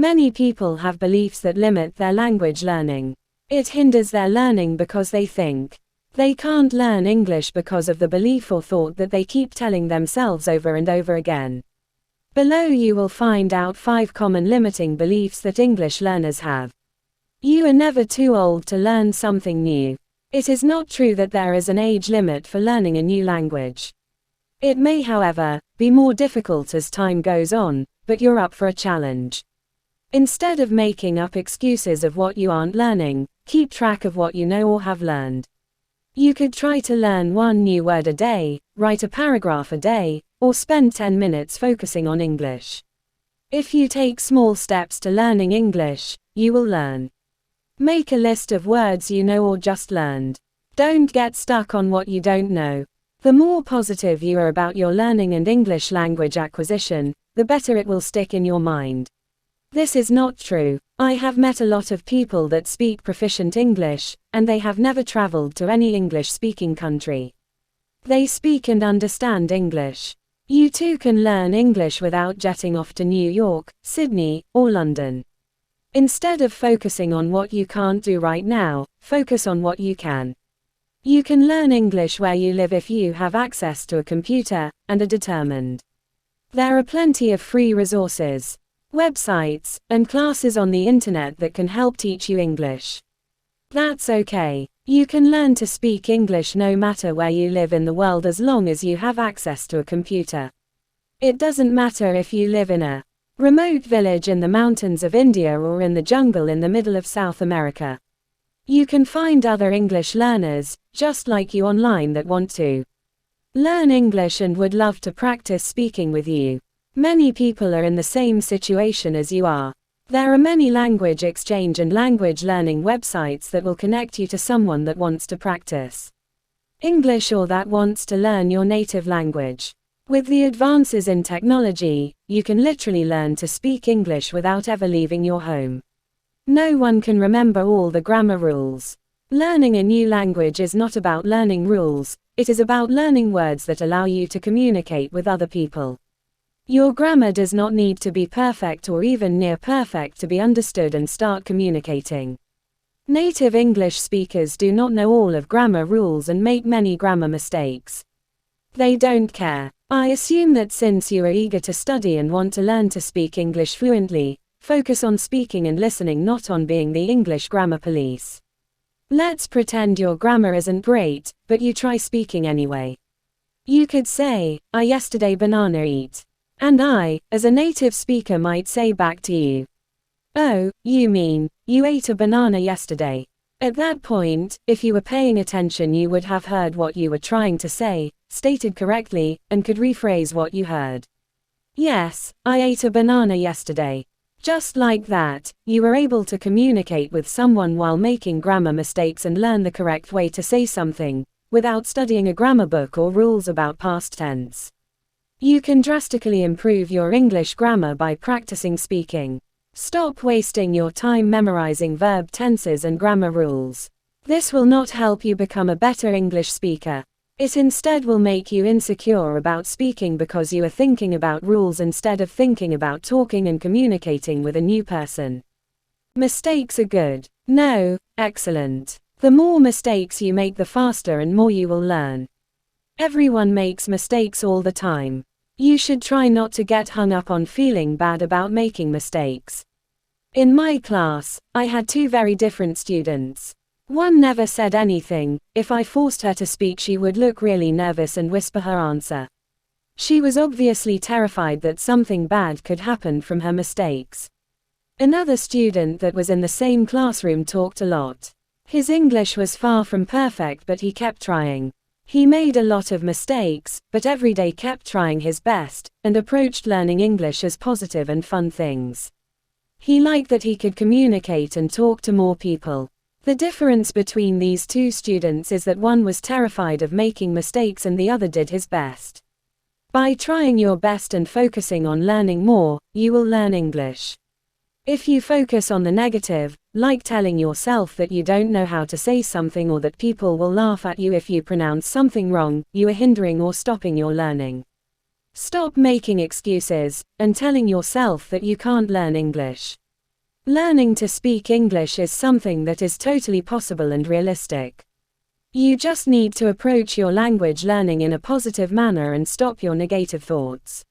Many people have beliefs that limit their language learning. It hinders their learning because they think they can't learn English because of the belief or thought that they keep telling themselves over and over again. Below you will find out 5 common limiting beliefs that English learners have. You are never too old to learn something new. It is not true that there is an age limit for learning a new language. It may, however, be more difficult as time goes on, but you're up for a challenge. Instead of making up excuses of what you aren't learning, keep track of what you know or have learned. You could try to learn 1 new word a day, write a paragraph a day, or spend 10 minutes focusing on English. If you take small steps to learning English, you will learn. Make a list of words you know or just learned. Don't get stuck on what you don't know. The more positive you are about your learning and English language acquisition, the better it will stick in your mind. This is not true. I have met a lot of people that speak proficient English, and they have never traveled to any English-speaking country. They speak and understand English. You too can learn English without jetting off to New York, Sydney, or London. Instead of focusing on what you can't do right now, focus on what you can. You can learn English where you live if you have access to a computer, and are determined. There are plenty of free resources, websites, and classes on the internet that can help teach you English. That's okay. You can learn to speak English no matter where you live in the world as long as you have access to a computer. It doesn't matter if you live in a remote village in the mountains of India or in the jungle in the middle of South America. You can find other English learners, just like you online, that want to learn English and would love to practice speaking with you. Many people are in the same situation as you are. There are many language exchange and language learning websites that will connect you to someone that wants to practice English or that wants to learn your native language. With the advances in technology, you can literally learn to speak English without ever leaving your home. No one can remember all the grammar rules. Learning a new language is not about learning rules, it is about learning words that allow you to communicate with other people. Your grammar does not need to be perfect or even near perfect to be understood and start communicating. Native English speakers do not know all of grammar rules and make many grammar mistakes. They don't care. I assume that since you are eager to study and want to learn to speak English fluently, focus on speaking and listening, not on being the English grammar police. Let's pretend your grammar isn't great, but you try speaking anyway. You could say, "I yesterday banana eat." And I, as a native speaker, might say back to you, "Oh, you mean, you ate a banana yesterday." At that point, if you were paying attention, you would have heard what you were trying to say, stated correctly, and could rephrase what you heard. Yes, I ate a banana yesterday. Just like that, you were able to communicate with someone while making grammar mistakes and learn the correct way to say something, without studying a grammar book or rules about past tense. You can drastically improve your English grammar by practicing speaking. Stop wasting your time memorizing verb tenses and grammar rules. This will not help you become a better English speaker. It instead will make you insecure about speaking because you are thinking about rules instead of thinking about talking and communicating with a new person. Mistakes are good. No, excellent. The more mistakes you make, the faster and more you will learn. Everyone makes mistakes all the time. You should try not to get hung up on feeling bad about making mistakes. In my class, I had 2 very different students. One never said anything. If I forced her to speak, she would look really nervous and whisper her answer. She was obviously terrified that something bad could happen from her mistakes. Another student that was in the same classroom talked a lot. His English was far from perfect, but he kept trying. He made a lot of mistakes, but every day kept trying his best, and approached learning English as positive and fun things. He liked that he could communicate and talk to more people. The difference between these 2 students is that one was terrified of making mistakes and the other did his best. By trying your best and focusing on learning more, you will learn English. If you focus on the negative, like telling yourself that you don't know how to say something or that people will laugh at you if you pronounce something wrong, you are hindering or stopping your learning. Stop making excuses and telling yourself that you can't learn English. Learning to speak English is something that is totally possible and realistic. You just need to approach your language learning in a positive manner and stop your negative thoughts.